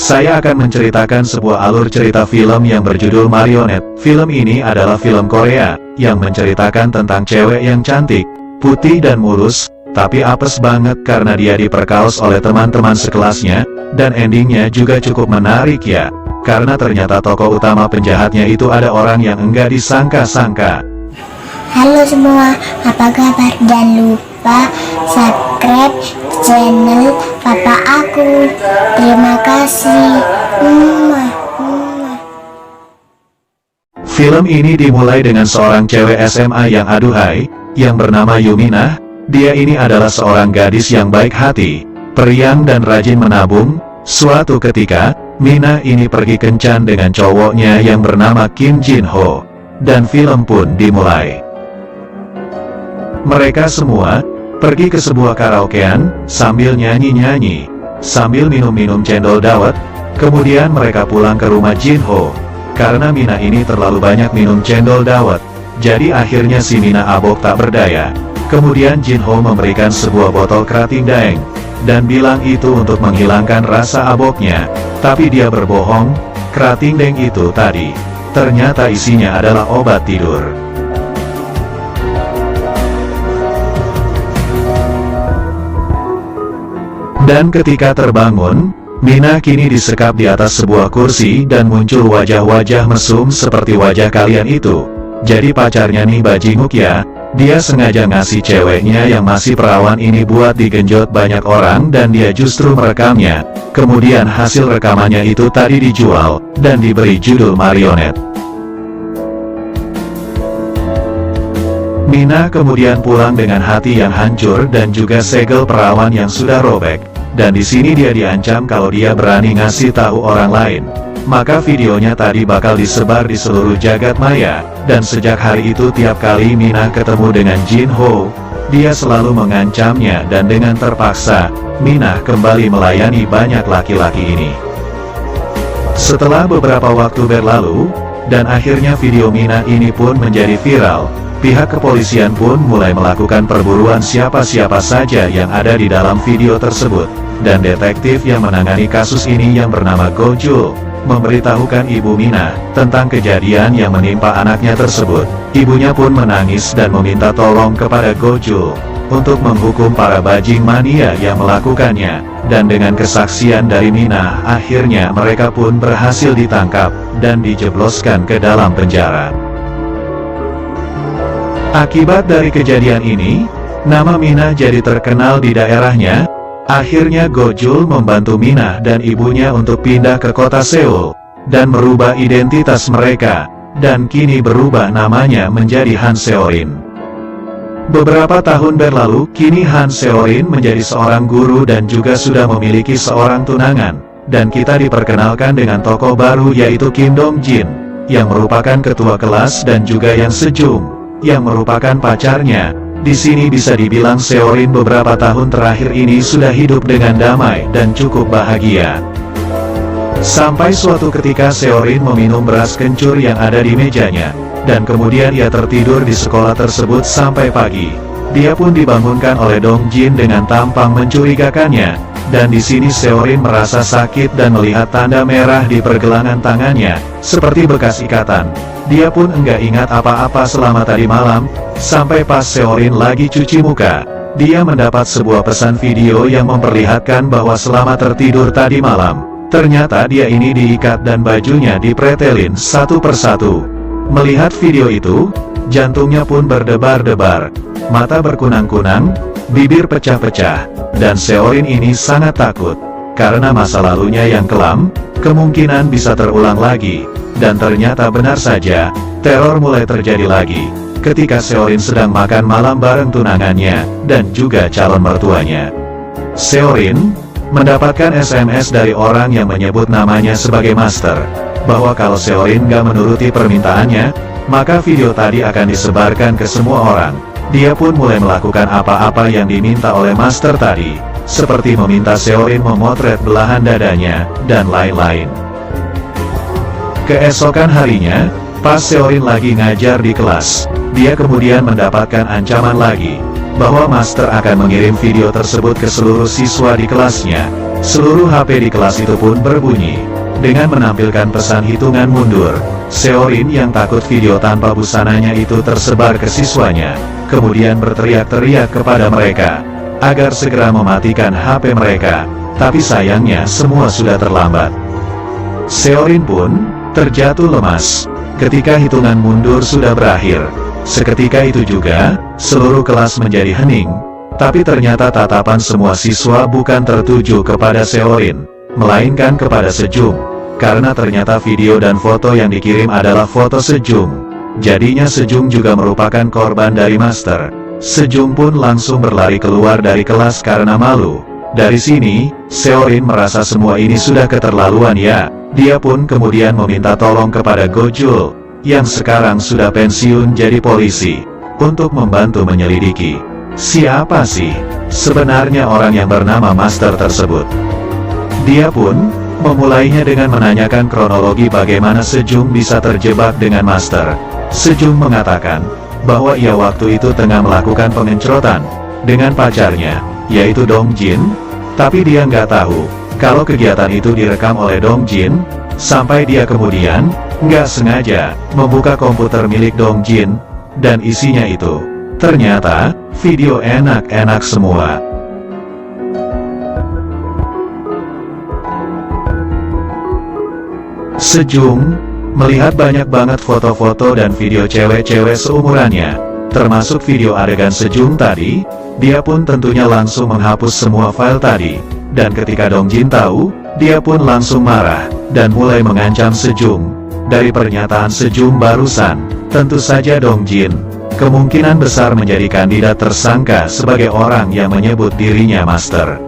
Saya akan menceritakan sebuah alur cerita film yang berjudul Marionette. Film ini adalah film Korea, yang menceritakan tentang cewek yang cantik, putih dan mulus, tapi apes banget karena dia diperkaos oleh teman-teman sekelasnya, dan endingnya juga cukup menarik ya, karena ternyata tokoh utama penjahatnya itu ada orang yang enggak disangka-sangka. Halo semua, apa kabar? Jangan lupa subscribe channel papa aku. Terima kasih. Film ini dimulai dengan seorang cewek SMA yang aduhai, yang bernama Yuminah. Dia ini adalah seorang gadis yang baik hati, periang dan rajin menabung. Suatu ketika, Mina ini pergi kencan dengan cowoknya yang bernama Kim Jin Ho, dan film pun dimulai. Mereka semua pergi ke sebuah karaokean, sambil nyanyi-nyanyi, sambil minum-minum cendol dawet. Kemudian mereka pulang ke rumah Jin Ho, karena Mina ini terlalu banyak minum cendol dawet. Jadi akhirnya si Mina abok tak berdaya. Kemudian Jin Ho memberikan sebuah botol kerating daeng, dan bilang itu untuk menghilangkan rasa aboknya. Tapi dia berbohong, kerating daeng itu tadi ternyata isinya adalah obat tidur. Dan ketika terbangun, Mina kini disekap di atas sebuah kursi dan muncul wajah-wajah mesum seperti wajah kalian itu. Jadi pacarnya nih bajinguk ya, dia sengaja ngasih ceweknya yang masih perawan ini buat digenjot banyak orang dan dia justru merekamnya. Kemudian hasil rekamannya itu tadi dijual, dan diberi judul Marionette. Mina kemudian pulang dengan hati yang hancur dan juga segel perawan yang sudah robek. Dan di sini dia diancam kalau dia berani ngasih tahu orang lain, maka videonya tadi bakal disebar di seluruh jagat maya. Dan sejak hari itu tiap kali Mina ketemu dengan Jin Ho, dia selalu mengancamnya dan dengan terpaksa, Mina kembali melayani banyak laki-laki ini. Setelah beberapa waktu berlalu, dan akhirnya video Mina ini pun menjadi viral. Pihak kepolisian pun mulai melakukan perburuan siapa-siapa saja yang ada di dalam video tersebut. Dan detektif yang menangani kasus ini yang bernama Go Jul, memberitahukan ibu Mina tentang kejadian yang menimpa anaknya tersebut. Ibunya pun menangis dan meminta tolong kepada Go Jul untuk menghukum para bajing mania yang melakukannya. Dan dengan kesaksian dari Mina, akhirnya mereka pun berhasil ditangkap dan dijebloskan ke dalam penjara. Akibat dari kejadian ini, nama Mina jadi terkenal di daerahnya. Akhirnya Go Jul membantu Mina dan ibunya untuk pindah ke kota Seoul, dan merubah identitas mereka, dan kini berubah namanya menjadi Han Seorin. Beberapa tahun berlalu, kini Han Seorin menjadi seorang guru dan juga sudah memiliki seorang tunangan, dan kita diperkenalkan dengan tokoh baru yaitu Kim Dong Jin, yang merupakan ketua kelas dan juga yang Sejung, yang merupakan pacarnya. Di sini bisa dibilang Seorin beberapa tahun terakhir ini sudah hidup dengan damai dan cukup bahagia. Sampai suatu ketika Seorin meminum beras kencur yang ada di mejanya, dan kemudian ia tertidur di sekolah tersebut sampai pagi. Dia pun dibangunkan oleh Dong Jin dengan tampang mencurigakannya, dan di sini Seorin merasa sakit dan melihat tanda merah di pergelangan tangannya, seperti bekas ikatan. Dia pun enggak ingat apa-apa selama tadi malam, sampai pas Seorin lagi cuci muka. Dia mendapat sebuah pesan video yang memperlihatkan bahwa selama tertidur tadi malam, ternyata dia ini diikat dan bajunya dipretelin satu persatu. Melihat video itu, jantungnya pun berdebar-debar, mata berkunang-kunang, bibir pecah-pecah, dan Seorin ini sangat takut, karena masa lalunya yang kelam, kemungkinan bisa terulang lagi. Dan ternyata benar saja, teror mulai terjadi lagi, ketika Seorin sedang makan malam bareng tunangannya, dan juga calon mertuanya. Seorin mendapatkan SMS dari orang yang menyebut namanya sebagai Master, bahwa kalau Seorin gak menuruti permintaannya, maka video tadi akan disebarkan ke semua orang. Dia pun mulai melakukan apa-apa yang diminta oleh Master tadi, seperti meminta Seorin memotret belahan dadanya, dan lain-lain. Keesokan harinya, pas Seorin lagi ngajar di kelas, dia kemudian mendapatkan ancaman lagi, bahwa Master akan mengirim video tersebut ke seluruh siswa di kelasnya. Seluruh HP di kelas itu pun berbunyi. Dengan menampilkan pesan hitungan mundur, Seorin yang takut video tanpa busananya itu tersebar ke siswanya, kemudian berteriak-teriak kepada mereka, agar segera mematikan HP mereka, tapi sayangnya semua sudah terlambat. Seorin pun terjatuh lemas, ketika hitungan mundur sudah berakhir. Seketika itu juga, seluruh kelas menjadi hening. Tapi ternyata tatapan semua siswa bukan tertuju kepada Seorin, melainkan kepada Sejong. Karena ternyata video dan foto yang dikirim adalah foto Sejong. Jadinya Sejong juga merupakan korban dari Master. Sejong pun langsung berlari keluar dari kelas karena malu. Dari sini, Seorin merasa semua ini sudah keterlaluan ya. Dia pun kemudian meminta tolong kepada Gojul, yang sekarang sudah pensiun jadi polisi, untuk membantu menyelidiki. Siapa sih sebenarnya orang yang bernama Master tersebut? Dia pun memulainya dengan menanyakan kronologi bagaimana Sejong bisa terjebak dengan Master. Sejong mengatakan bahwa ia waktu itu tengah melakukan pengencrotan dengan pacarnya, yaitu Dong Jin. Tapi dia nggak tahu kalau kegiatan itu direkam oleh Dong Jin, sampai dia kemudian nggak sengaja membuka komputer milik Dong Jin, dan isinya itu ternyata video enak-enak semua. Sejong melihat banyak banget foto-foto dan video cewek-cewek seumurannya, termasuk video adegan Sejong tadi. Dia pun tentunya langsung menghapus semua file tadi, dan ketika Dong Jin tahu, dia pun langsung marah, dan mulai mengancam Sejong. Dari pernyataan Sejong barusan, tentu saja Dong Jin kemungkinan besar menjadi kandidat tersangka sebagai orang yang menyebut dirinya Master.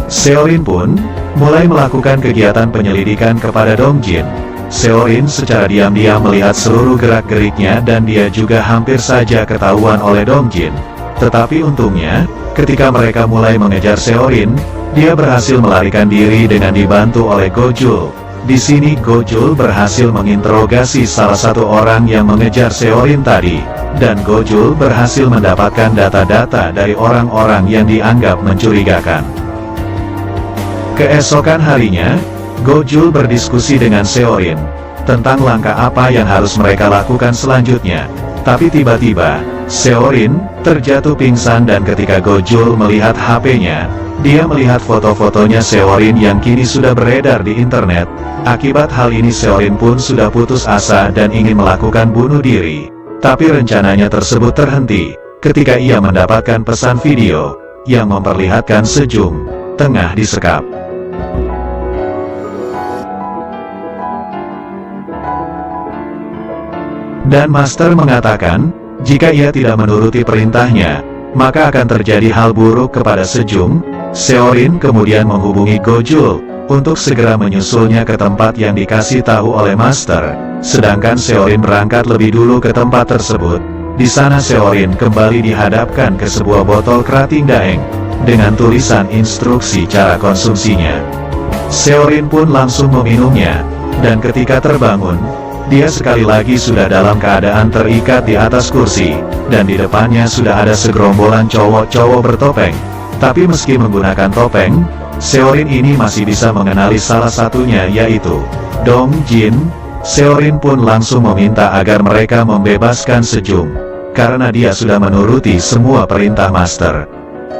Seorin pun mulai melakukan kegiatan penyelidikan kepada Dong Jin. Seorin secara diam-diam melihat seluruh gerak-geriknya dan dia juga hampir saja ketahuan oleh Dong Jin. Tetapi untungnya, ketika mereka mulai mengejar Seorin, dia berhasil melarikan diri dengan dibantu oleh Gojul. Di sini Gojul berhasil menginterogasi salah satu orang yang mengejar Seorin tadi, dan Gojul berhasil mendapatkan data-data dari orang-orang yang dianggap mencurigakan. Keesokan harinya, Gojul berdiskusi dengan Seorin tentang langkah apa yang harus mereka lakukan selanjutnya. Tapi tiba-tiba, Seorin terjatuh pingsan dan ketika Gojul melihat HP-nya, dia melihat foto-fotonya Seorin yang kini sudah beredar di internet. Akibat hal ini Seorin pun sudah putus asa dan ingin melakukan bunuh diri. Tapi rencananya tersebut terhenti, ketika ia mendapatkan pesan video, yang memperlihatkan Sejong tengah disekap. Dan Master mengatakan, jika ia tidak menuruti perintahnya, maka akan terjadi hal buruk kepada Sejong. Seorin kemudian menghubungi Gojul untuk segera menyusulnya ke tempat yang dikasih tahu oleh Master. Sedangkan Seorin berangkat lebih dulu ke tempat tersebut. Di sana Seorin kembali dihadapkan ke sebuah botol kerating daeng dengan tulisan instruksi cara konsumsinya. Seorin pun langsung meminumnya, dan ketika terbangun, dia sekali lagi sudah dalam keadaan terikat di atas kursi, dan di depannya sudah ada segerombolan cowok-cowok bertopeng. Tapi meski menggunakan topeng, Seorin ini masih bisa mengenali salah satunya yaitu Dong Jin. Seorin pun langsung meminta agar mereka membebaskan Sejong, karena dia sudah menuruti semua perintah Master.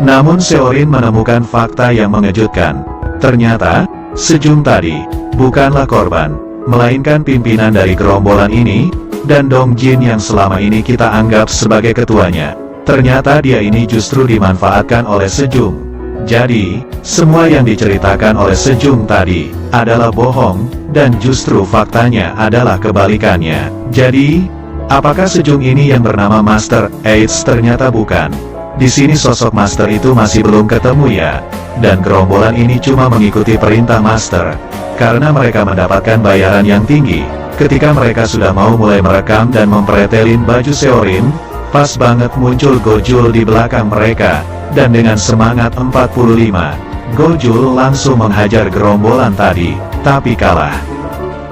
Namun Seorin menemukan fakta yang mengejutkan. Ternyata, Sejong tadi bukanlah korban, melainkan pimpinan dari gerombolan ini, dan Dong Jin yang selama ini kita anggap sebagai ketuanya. Ternyata dia ini justru dimanfaatkan oleh Sejong. Jadi, semua yang diceritakan oleh Sejong tadi adalah bohong, dan justru faktanya adalah kebalikannya. Jadi, apakah Sejong ini yang bernama Master? Eits, ternyata bukan. Di sini sosok Master itu masih belum ketemu ya. Dan gerombolan ini cuma mengikuti perintah Master, karena mereka mendapatkan bayaran yang tinggi. Ketika mereka sudah mau mulai merekam dan mempretelin baju Seorin, pas banget muncul Gojul di belakang mereka, dan dengan semangat 45, Gojul langsung menghajar gerombolan tadi, tapi kalah.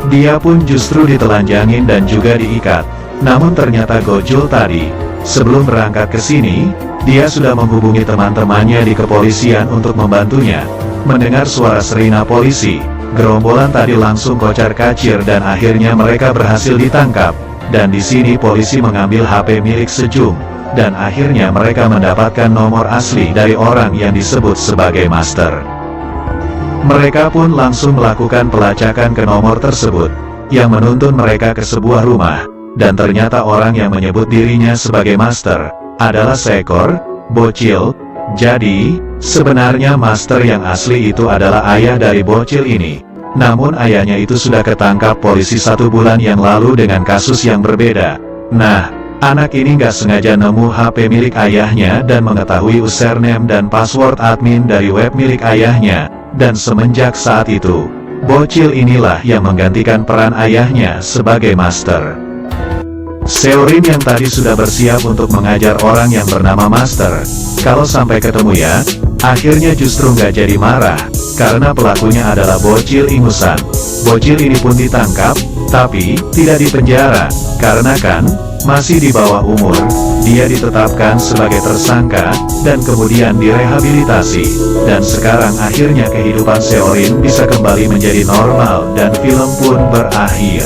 Dia pun justru ditelanjangin dan juga diikat. Namun ternyata Gojul tadi, sebelum berangkat ke sini, dia sudah menghubungi teman-temannya di kepolisian untuk membantunya. Mendengar suara sirine polisi, gerombolan tadi langsung kocar-kacir dan akhirnya mereka berhasil ditangkap. Dan di sini polisi mengambil HP milik Sejong, dan akhirnya mereka mendapatkan nomor asli dari orang yang disebut sebagai Master. Mereka pun langsung melakukan pelacakan ke nomor tersebut, yang menuntun mereka ke sebuah rumah, dan ternyata orang yang menyebut dirinya sebagai Master adalah seekor bocil. Jadi, sebenarnya Master yang asli itu adalah ayah dari bocil ini. Namun ayahnya itu sudah ketangkap polisi 1 bulan yang lalu dengan kasus yang berbeda. Nah, anak ini nggak sengaja nemu HP milik ayahnya dan mengetahui username dan password admin dari web milik ayahnya. Dan semenjak saat itu, bocil inilah yang menggantikan peran ayahnya sebagai Master. Seorin yang tadi sudah bersiap untuk mengajar orang yang bernama Master kalau sampai ketemu ya, akhirnya justru nggak jadi marah, karena pelakunya adalah bocil ingusan. Bocil ini pun ditangkap, tapi tidak dipenjara, karena kan masih di bawah umur. Dia ditetapkan sebagai tersangka, dan kemudian direhabilitasi. Dan sekarang akhirnya kehidupan Seorin bisa kembali menjadi normal dan film pun berakhir.